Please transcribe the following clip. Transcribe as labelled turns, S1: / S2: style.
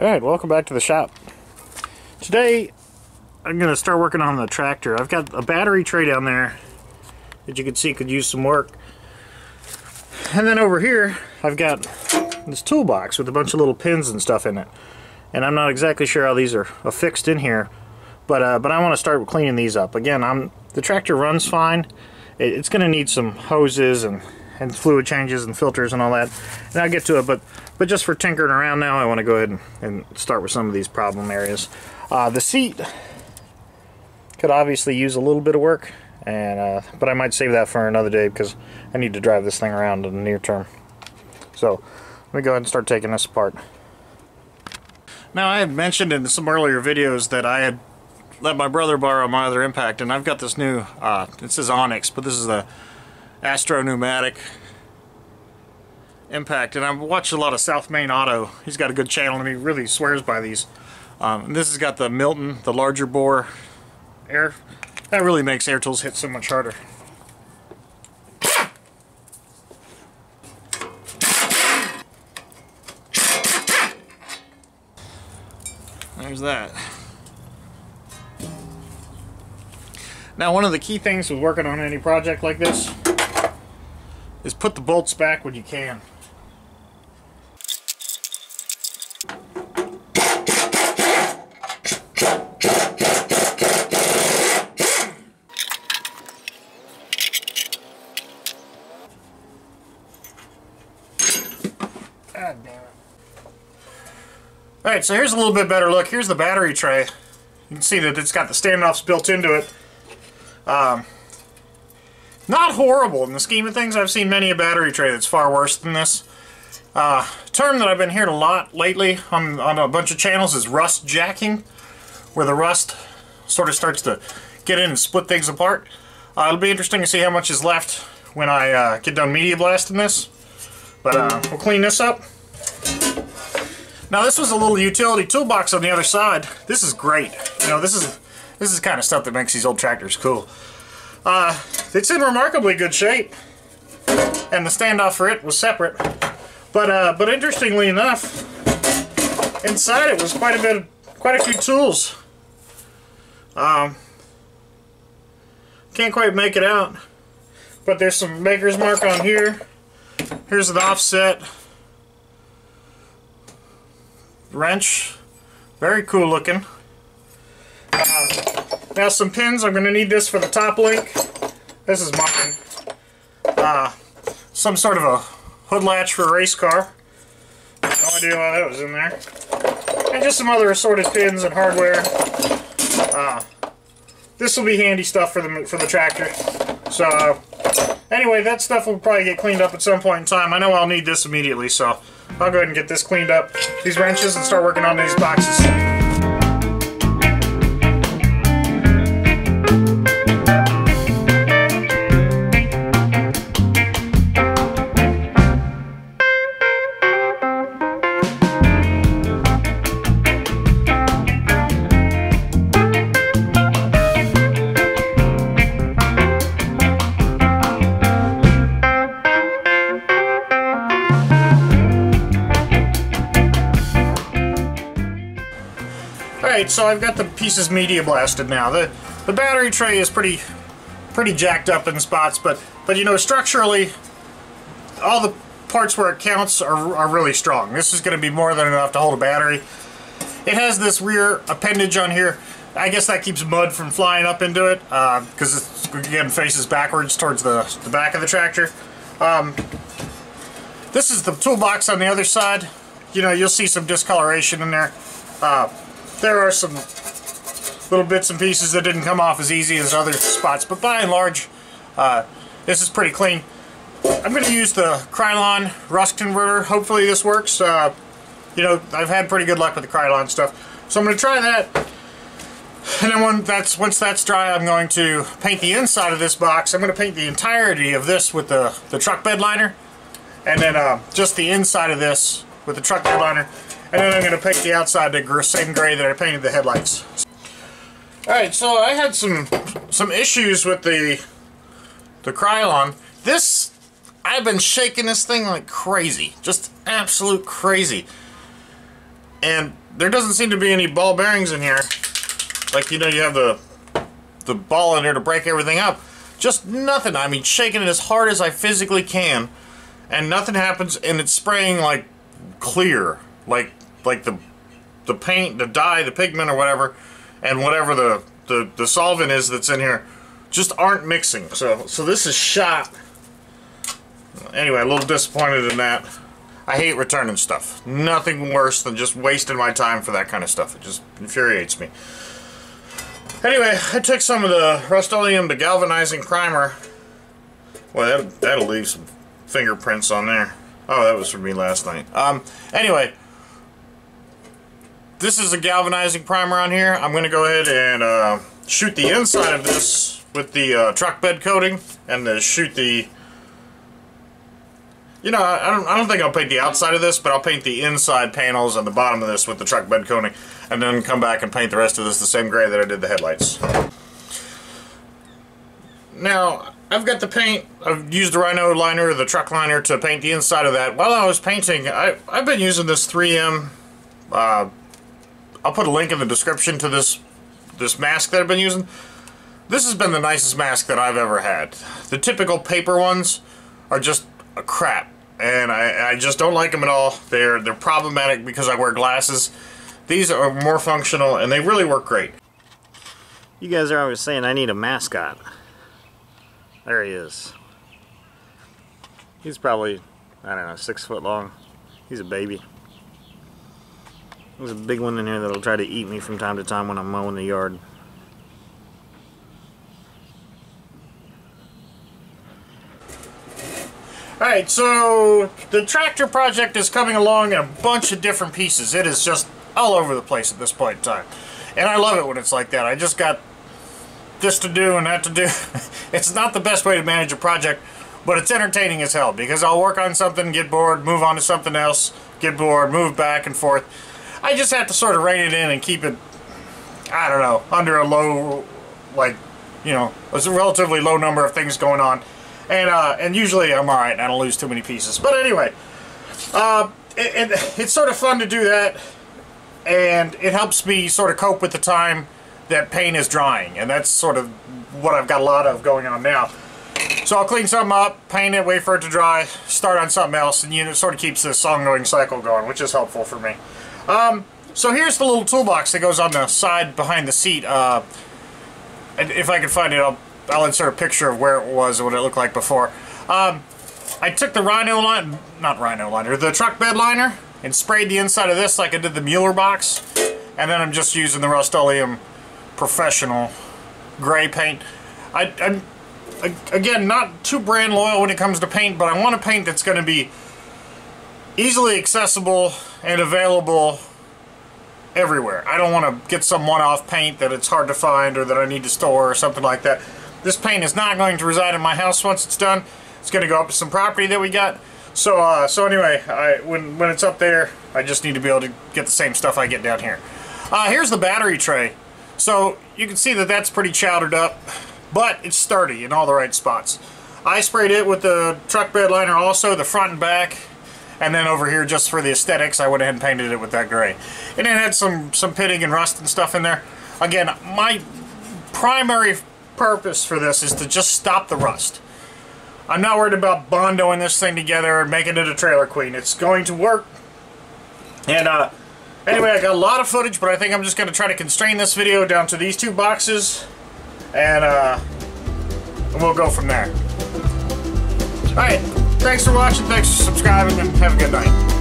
S1: Alright, welcome back to the shop. Today I'm going to start working on the tractor. I've got a battery tray down there that you can see could use some work. And then over here I've got this toolbox with a bunch of little pins and stuff in it. And I'm not exactly sure how these are affixed in here, but I want to start cleaning these up. Again, the tractor runs fine. It's going to need some hoses and fluid changes and filters and all that, and I'll get to it, but just for tinkering around now, I want to go ahead and start with some of these problem areas. The seat could obviously use a little bit of work, and but I might save that for another day because I need to drive this thing around in the near term. So let me go ahead and start taking this apart. Now, I had mentioned in some earlier videos that I had let my brother borrow my other Impact, and I've got this new, it says Onyx, but this is the Astro Pneumatic Impact, and I've watched a lot of South Main Auto. He's got a good channel and he really swears by these. And this has got the Milton, the larger bore air. That really makes air tools hit so much harder. There's that. Now, one of the key things with working on any project like this is put the bolts back when you can. God damn it. Alright, so here's a little bit better look. Here's the battery tray. You can see that it's got the standoffs built into it. Not horrible in the scheme of things. I've seen many a battery tray that's far worse than this. Term that I've been hearing a lot lately on a bunch of channels is rust jacking, where the rust sort of starts to get in and split things apart. It'll be interesting to see how much is left when I get done media blasting this. But we'll clean this up. Now, this was a little utility toolbox on the other side. This is great. You know, this is the kind of stuff that makes these old tractors cool. It's in remarkably good shape, and the standoff for it was separate. But interestingly enough, inside it was quite a few tools. Can't quite make it out, but there's some maker's mark on here. Here's an offset wrench, very cool looking. Now, some pins. I'm going to need this for the top link. This is mine. Some sort of a hood latch for a race car. No idea why that was in there. And just some other assorted pins and hardware. This will be handy stuff for the tractor. So anyway, that stuff will probably get cleaned up at some point in time. I know I'll need this immediately, so I'll go ahead and get this cleaned up, these wrenches, and start working on these boxes. Alright, so I've got the pieces media blasted now. The battery tray is pretty jacked up in spots, but you know, structurally, all the parts where it counts are really strong. This is going to be more than enough to hold a battery. It has this rear appendage on here. I guess that keeps mud from flying up into it, because it, again, faces backwards towards the back of the tractor. This is the toolbox on the other side. You know, you'll see some discoloration in there. There are some little bits and pieces that didn't come off as easy as other spots, but by and large, this is pretty clean. I'm going to use the Krylon rust converter. Hopefully this works. You know, I've had pretty good luck with the Krylon stuff, so I'm going to try that. And then once that's dry, I'm going to paint the inside of this box. I'm going to paint the entirety of this with the truck bed liner, and then just the inside of this with the truck bed liner. And then I'm going to paint the outside the same gray that I painted the headlights. Alright, so I had some issues with the Krylon. This, I've been shaking this thing like crazy. Just absolute crazy. And there doesn't seem to be any ball bearings in here. Like, you know, you have the ball in there to break everything up. Just nothing. I mean, shaking it as hard as I physically can, and nothing happens, and it's spraying like clear, like the paint, the dye, the pigment or whatever, and whatever the solvent is that's in here just aren't mixing. So this is shot. Anyway, a little disappointed in that. I hate returning stuff. Nothing worse than just wasting my time for that kind of stuff. It just infuriates me. Anyway, I took some of the Rust-Oleum, the galvanizing primer. Well, that'll leave some fingerprints on there. Oh, that was for me last night. Anyway, this is a galvanizing primer on here. I'm going to go ahead and shoot the inside of this with the truck bed coating, and shoot the... You know, I don't think I'll paint the outside of this, but I'll paint the inside panels and the bottom of this with the truck bed coating, and then come back and paint the rest of this the same gray that I did the headlights. Now, I've got the paint. I've used the Rhino liner, the truck liner, to paint the inside of that. While I was painting, I've been using this 3M. I'll put a link in the description to this mask that I've been using. This has been the nicest mask that I've ever had. The typical paper ones are just a crap, and I just don't like them at all. They're problematic because I wear glasses. These are more functional, and they really work great. You guys are always saying I need a mascot. There he is. He's probably, I don't know, 6 foot long. He's a baby. There's a big one in here that'll try to eat me from time to time when I'm mowing the yard. Alright, so the tractor project is coming along in a bunch of different pieces. It is just all over the place at this point in time. And I love it when it's like that. I just got this to do and that to do. It's not the best way to manage a project, but it's entertaining as hell, because I'll work on something, get bored, move on to something else, get bored, move back and forth. I just have to sort of rein it in and keep it, I don't know, under a low, like, you know, there's a relatively low number of things going on. And usually I'm alright and I don't lose too many pieces. But anyway, it's sort of fun to do that, and it helps me sort of cope with the time that paint is drying, and that's sort of what I've got a lot of going on now. So I'll clean something up, paint it, wait for it to dry, start on something else, and it sort of keeps this ongoing cycle going, which is helpful for me. So here's the little toolbox that goes on the side behind the seat. And if I can find it, I'll insert a picture of where it was and what it looked like before. I took the the truck bed liner, and sprayed the inside of this like I did the Mueller box, and then I'm just using the Rust-Oleum Professional gray paint. I'm again not too brand loyal when it comes to paint, but I want a paint that's going to be easily accessible and available everywhere. I don't want to get some one-off paint that it's hard to find or that I need to store or something like that. This paint is not going to reside in my house once it's done. It's going to go up to some property that we got. So anyway, when it's up there, I just need to be able to get the same stuff I get down here. Here's the battery tray. So you can see that that's pretty chowdered up, but it's sturdy in all the right spots. I sprayed it with the truck bed liner also, the front and back, and then over here just for the aesthetics I went ahead and painted it with that gray. And it had some pitting and rust and stuff in there. Again, my primary purpose for this is to just stop the rust. I'm not worried about bondoing this thing together and making it a trailer queen. It's going to work. And anyway, I got a lot of footage, but I think I'm just going to try to constrain this video down to these 2 boxes, and we'll go from there. Alright, thanks for watching, thanks for subscribing, and have a good night.